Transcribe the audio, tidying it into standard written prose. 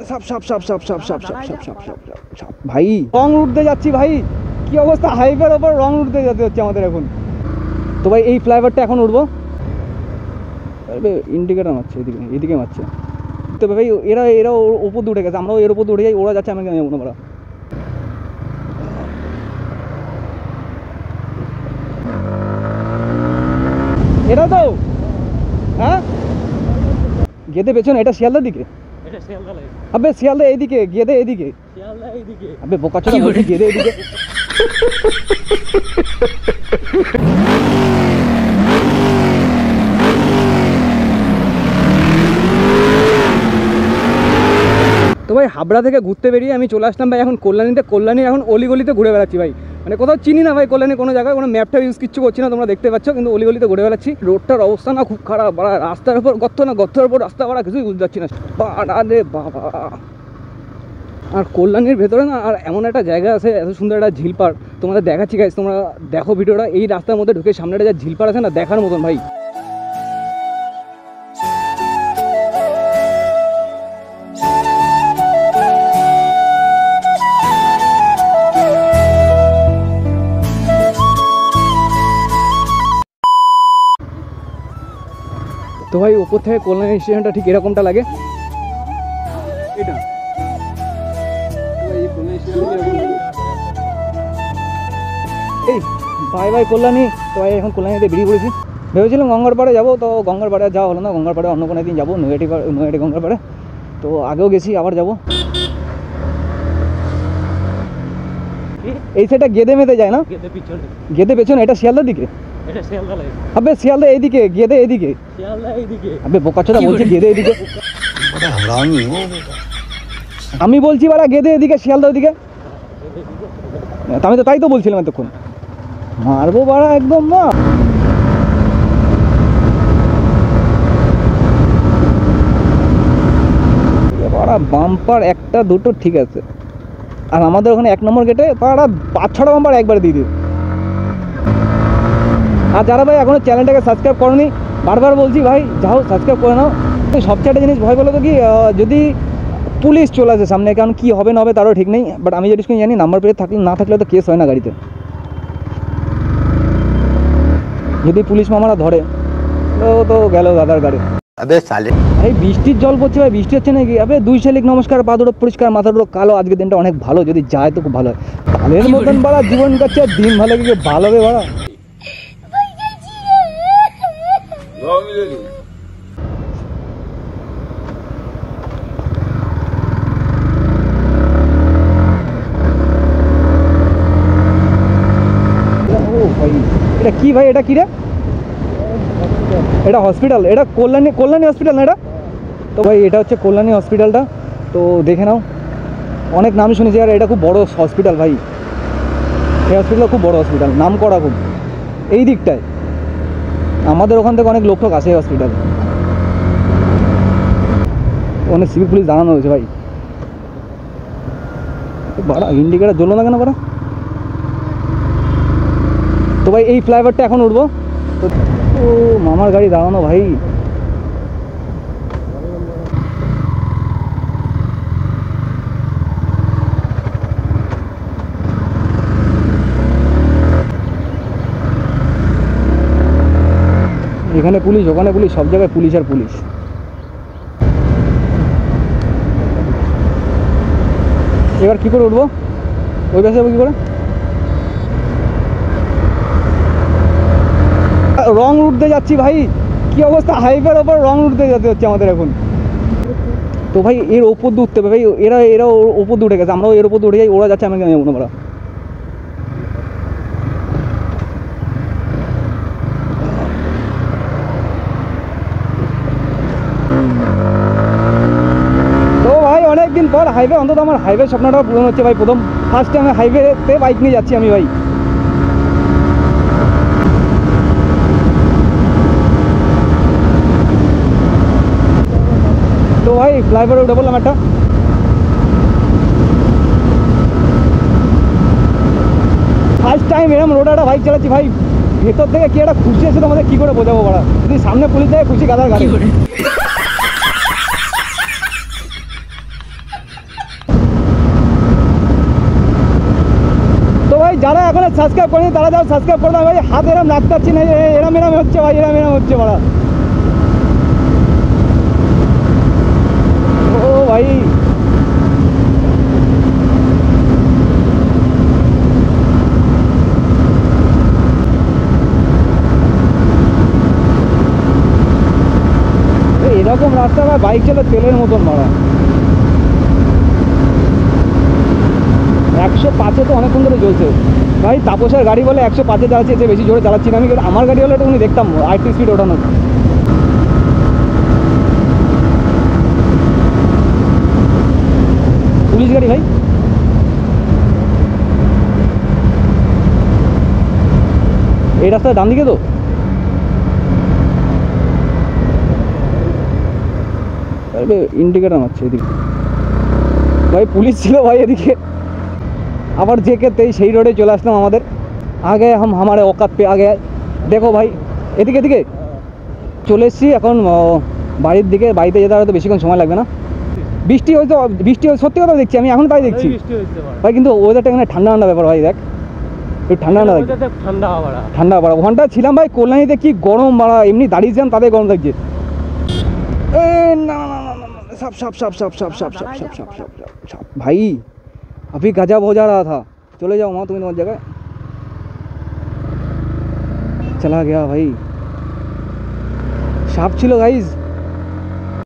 সাপ সাপ সাপ সাপ সাপ সাপ সাপ সাপ সাপ সাপ সাপ ভাই রং উঠতে যাচ্ছি ভাই, কি অবস্থা, হাইওয়ের ওপর রং উঠতে যেতে হচ্ছে আমাদের এখন। তো ভাই এই ফ্লাইওভারটা এখন উঠবো, ইন্ডিকেটার মারছে এদিকে, এদিকে মারছে তো ভাই। এরা এরা ওপর দিয়ে উঠে গেছে, আমরাও এর ওপর দিয়ে উঠে যাই, ওরা যাচ্ছে আমি যাবো না বড়া। এটা তো হ্যাঁ গেদে পেছনে, এটা শিয়ালদার দিকে, আবে শিয়ালদা এইদিকে, গেদে এইদিকে, আবে বোকাচোদা বলছি গেদে এইদিকে। তো ভাই হাবড়া থেকে ঘুরতে বেরিয়ে আমি চলে আসলাম ভাই এখন কল্যাণীতে। কল্যাণীর এখন অলিগলিতে ঘুরে বেড়াচ্ছি ভাই, মানে কোথাও চিনি না ভাই কল্যাণী কোনো জায়গায়, কোনো ম্যাপটা ইউজ কিচ্ছু করছি না, তোমরা দেখতে পাচ্ছ, কিন্তু অলিগলিতে ঘুরে বেড়াচ্ছি। রোডটার অবস্থা না খুব খারাপ, বাড়া রাস্তার উপর গর্ত না, গর্তের উপর রাস্তা, বাড়া কিছুই বুঝতে পারছি না বাড়া রে বাবা। আর কল্যাণীর ভেতরে না আর এমন একটা জায়গা আছে, এত সুন্দর একটা ঝিলপাড়, তোমাদের দেখাচ্ছি গাইস, তোমরা দেখো ভিডিওটা। এই রাস্তার মধ্যে ঢুকে সামনে যা ঝিলপাড় আছে না, দেখার মতন ভাই। তো ভাই ওপর থেকে কল্যাণী স্টেশনটা ঠিক এরকমটা লাগে, এটা এই ভাই ভাই কল্যাণী। তো ভাই এখন কল্যাণীতে বেরিয়ে পড়েছি, ভেবেছিলাম গঙ্গার পাড়ে যাবো, তো গঙ্গার পাড়ে যাওয়া হলো না, গঙ্গার পাড়ে অন্য কোনো দিন যাবো, নৈহাটি গঙ্গার পাড়ে। তো আগেও গেছি, আবার যাবো। এই সাইডটা গেদে মেতে যায় না, গেদে পেছনে, এটা শিয়ালদার দিকে, আবে শিয়ালদা এইদিকে, গেদে এইদিকে, আবে বোকাচোদা বলছি গেদে এইদিকে। আমি বলছি বাড়া গেদে এদিকে, শিয়ালদা ওইদিকে, আমি তো তাই তো বলছিলাম এতক্ষণ। মারবো বাড়া একদম না। বাড়া বাম্পার একটা দুটো ঠিক আছে, আর আমাদের ওখানে 1 নম্বর গেটে বাড়া 5-6টা বাম্পার একবারে দিয়ে দিও। আর যারা ভাই এখনো চ্যানেলটাকে সাবস্ক্রাইব করোনি, বারবার বলছি ভাই যাও সাবস্ক্রাইব করে নাও। সবচেয়ে একটা জিনিস ভয় বলো তো কি, যদি পুলিশ চলে আসে সামনে, কারণ কী হবে না হবে তারও ঠিক নেই, বাট আমি যেটুকু জানি নাম্বার প্লেট থাকলে না থাকলে তো কেস হয় না গাড়িতে। যদি পুলিশ মামারা ধরে তো গেল দাদার গাড়ি। আবে সালে এই বৃষ্টির জল পড়ছে ভাই, বৃষ্টি হচ্ছে নাকি? আবে 2 শালিক নমস্কার, পা দুটো পরিষ্কার, মাথা দুটো কালো। আজকের দিনটা অনেক ভালো, যদি যায় তো খুব ভালো হয়। কালের মতন বাড়া জীবন কাটছে, দিন ভালো কি ভালো হবে বাড়া। এটা কি ভাই, এটা কি রে? এটা হসপিটাল, এটা কল্যাণী হসপিটাল না এটা? তো ভাই এটা হচ্ছে কল্যাণী হসপিটালটা, তো দেখে নাও। অনেক নাম শুনেছি, আর এটা খুব বড় হসপিটাল ভাই, এই হসপিটাল খুব বড় হসপিটাল, নাম করা খুব। এই দিকটায় আমাদের ওখান থেকে অনেক লোক টোক আসে এই হসপিটাল, অনেক সিভিক পুলিশ দাঁড়ানো হয়েছে ভাই। বাড়া ইন্ডিকেটার জ্বলো না কেন বাড়া? তো ভাই এই ফ্লাইওভারটা এখন উঠবো, তো ও মামার গাড়ি দাঁড়ানো ভাই। এখানে পুলিশ, ওখানে পুলিশ, সব জায়গায় পুলিশ আর পুলিশ। এবার কি করে উঠবো? ওই পাশে যাবো কি করে? রং উঠতে যাচ্ছি ভাই, কি অবস্থা, হাইওয়ের ওপর রং উঠতে যেতে হচ্ছে আমাদের এখন। তো ভাই এর ওপর দিয়ে উঠতে হবে ভাই, এরা ওপর দিয়ে উঠে গেছে, আমরাও এর ওপর দিয়ে উঠে যাই, ওরা যাচ্ছে আমাকে যাবো না বড়া। তো ভাই অনেকদিন পর হাইওয়ে, অন্তত আমার হাইওয়ে স্বপ্নটা পূরণ হচ্ছে ভাই। ফার্স্ট টাইম হাইওয়েতে বাইক নিয়ে যাচ্ছি আমি ভাই। তো ভাই ফ্লাইওভারে উঠে বললাম একটা, ফার্স্ট টাইম এরকম রোডে একটা বাইক চালাচ্ছি ভাই। ভেতর থেকে কি একটা খুশি আছে তোমাদের কি করে বোঝাবো বড়া, যদি সামনে পুলিশ যায় খুশি গাদার গাড়ি। যারা এখন সাবস্ক্রাইব করেনি তারা যাও সাবস্ক্রাইব করে দাও ভাই। হাত এরম রাখতে পারছি না, এরম এরম হচ্ছে ভাই, এরম এরম হচ্ছে মারা। ও ভাই এরকম রাস্তা ভাই বাইক চালা তেলের মতন মারা। 105-এ তো অনেকক্ষণ ধরে চলছে ভাই। তাপসের গাড়ি বলে 105-এ চালাচ্ছি, এতে বেশি জোরে চালাচ্ছি না আমি। আমার গাড়ি হলে একটুখানি দেখতাম 80 স্পিড ওঠানো। পুলিশ গাড়ি ভাই, এই রাস্তায় ডান দিকে তো। ইন্ডিকেটার মারছে এদিকে ভাই, পুলিশ ছিল ভাই এদিকে। আবার যেকে সেই রোডে চলে আসলাম আমাদের। আগে হামারে औकात पे আগে দেখো ভাই, এদিকে এদিকে চলে এসেছি এখন বাড়ির দিকে। বাড়িতে যেতে হয়তো বেশিক্ষণ সময় লাগবে না। বৃষ্টি হয়তো, বৃষ্টি সত্যি কথা দেখছি আমি, এখন তাই দেখছি ভাই। কিন্তু ওয়েদারটা এখানে ঠান্ডা ঠান্ডা ব্যাপার ভাই, দেখ একটু ঠান্ডা ঠান্ডা ঠান্ডা বাড়া। ওখানটা ছিলাম ভাই কল্যাণীতে, কি গরম বাড়া, এমনি দাঁড়িয়েছিলাম তাদের গরম লাগছে। सब सब सब सब सब सब सब सब सब सब सब भाई अभी गजब हो जा रहा था। चले जाओ वहाँ, तुम्हें जगह चला गया भाई। साफ छिलो गाइज।